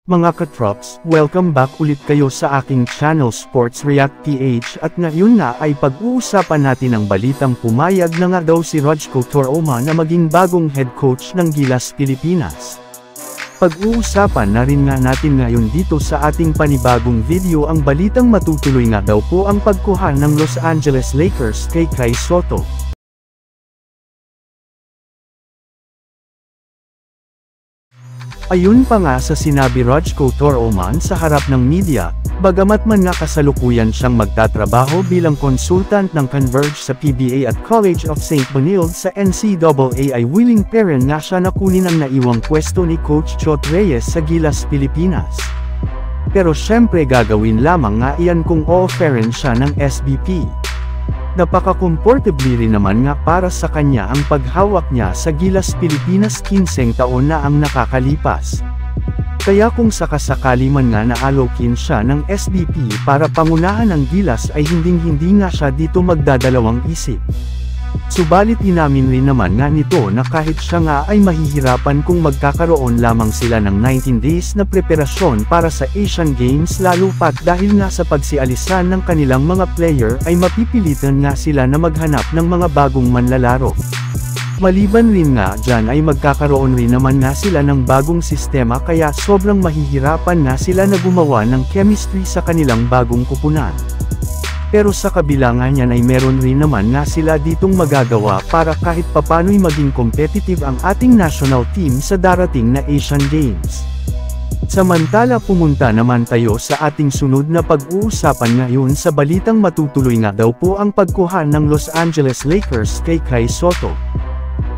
Mga katrops, welcome back ulit kayo sa aking channel Sports React PH at ngayon na ay pag-uusapan natin ang balitang pumayag na nga daw si Rajko Torreoma na maging bagong head coach ng Gilas Pilipinas. Pag-uusapan na rin nga natin ngayon dito sa ating panibagong video ang balitang matutuloy nga daw po ang pagkuha ng Los Angeles Lakers kay Kai Sotto. Ayun pa nga sa sinabi Rajko Torreoma sa harap ng media, bagamat man nga kasalukuyan siyang magtatrabaho bilang consultant ng Converge sa PBA at College of St. Benilde sa NCAA ay willing pa rin nga siya na kunin ang naiwang pwesto ni Coach Chot Reyes sa Gilas Pilipinas. Pero syempre gagawin lamang nga iyan kung o-offerin siya ng SBP. Napaka-comfortably rin naman nga para sa kanya ang paghawak niya sa Gilas Pilipinas 15 taon na ang nakakalipas. Kaya kung sakasakali man nga na-allokin siya ng SBP para pangunahan ng Gilas ay hindi nga siya dito magdadalawang isip. Subalit inamin rin naman nga nito na kahit siya nga ay mahihirapan kung magkakaroon lamang sila ng 19 days na preparasyon para sa Asian Games lalo pat dahil nga sa pagsialisan ng kanilang mga player ay mapipilitan nga sila na maghanap ng mga bagong manlalaro. Maliban rin nga dyan ay magkakaroon rin naman nga sila ng bagong sistema kaya sobrang mahihirapan nga sila na gumawa ng chemistry sa kanilang bagong kupunan. Pero sa kabila nga niyan ay meron rin naman nga sila ditong magagawa para kahit papano'y maging competitive ang ating national team sa darating na Asian Games. Samantala pumunta naman tayo sa ating sunod na pag-uusapan ngayon sa balitang matutuloy nga daw po ang pagkuha ng Los Angeles Lakers kay Kai Sotto.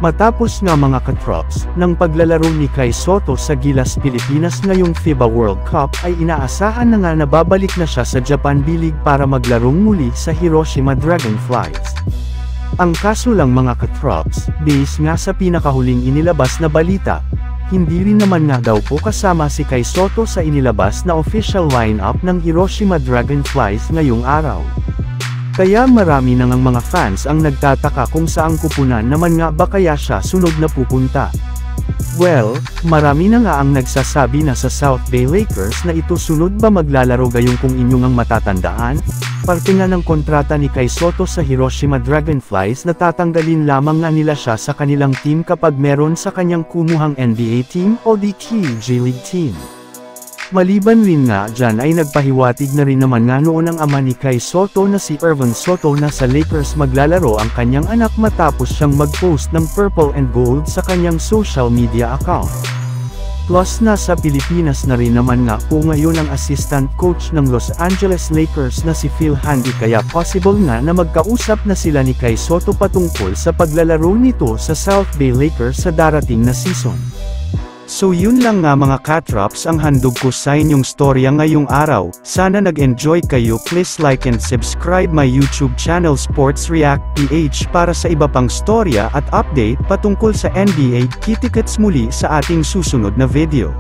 Matapos nga mga katrops, ng paglalaro ni Kai Sotto sa Gilas Pilipinas ngayong FIBA World Cup ay inaasahan na nga na babalik na siya sa Japan B-League para maglarong muli sa Hiroshima Dragonflies. Ang kaso lang mga katrops, based nga sa pinakahuling inilabas na balita, hindi rin naman nga daw po kasama si Kai Sotto sa inilabas na official lineup ng Hiroshima Dragonflies ngayong araw. Kaya marami na ngang mga fans ang nagtataka kung saang kupunan naman nga ba kaya siya sunod na pupunta. Well, marami na nga ang nagsasabi na sa South Bay Lakers na ito sunod ba maglalaro gayong kung inyong ang matatandaan? Parte nga ng kontrata ni Kai Sotto sa Hiroshima Dragonflies na tatanggalin lamang nga nila siya sa kanilang team kapag meron sa kanyang kumuhang NBA team o di G-League team. Maliban rin nga dyan ay nagpahiwatig na rin naman nga noon ang ama ni Kai Sotto na si Ervin Sotto na sa Lakers maglalaro ang kanyang anak matapos siyang mag-post ng purple and gold sa kanyang social media account. Plus nasa Pilipinas na rin naman nga po ngayon ang assistant coach ng Los Angeles Lakers na si Phil Handy kaya possible nga na magkausap na sila ni Kai Sotto patungkol sa paglalaro nito sa South Bay Lakers sa darating na season. So yun lang nga mga katrops ang handog ko sa inyong storya ngayong araw. Sana nag-enjoy kayo. Please like and subscribe my YouTube channel Sports React PH para sa iba pang storya at update patungkol sa NBA. Kita-kits muli sa ating susunod na video.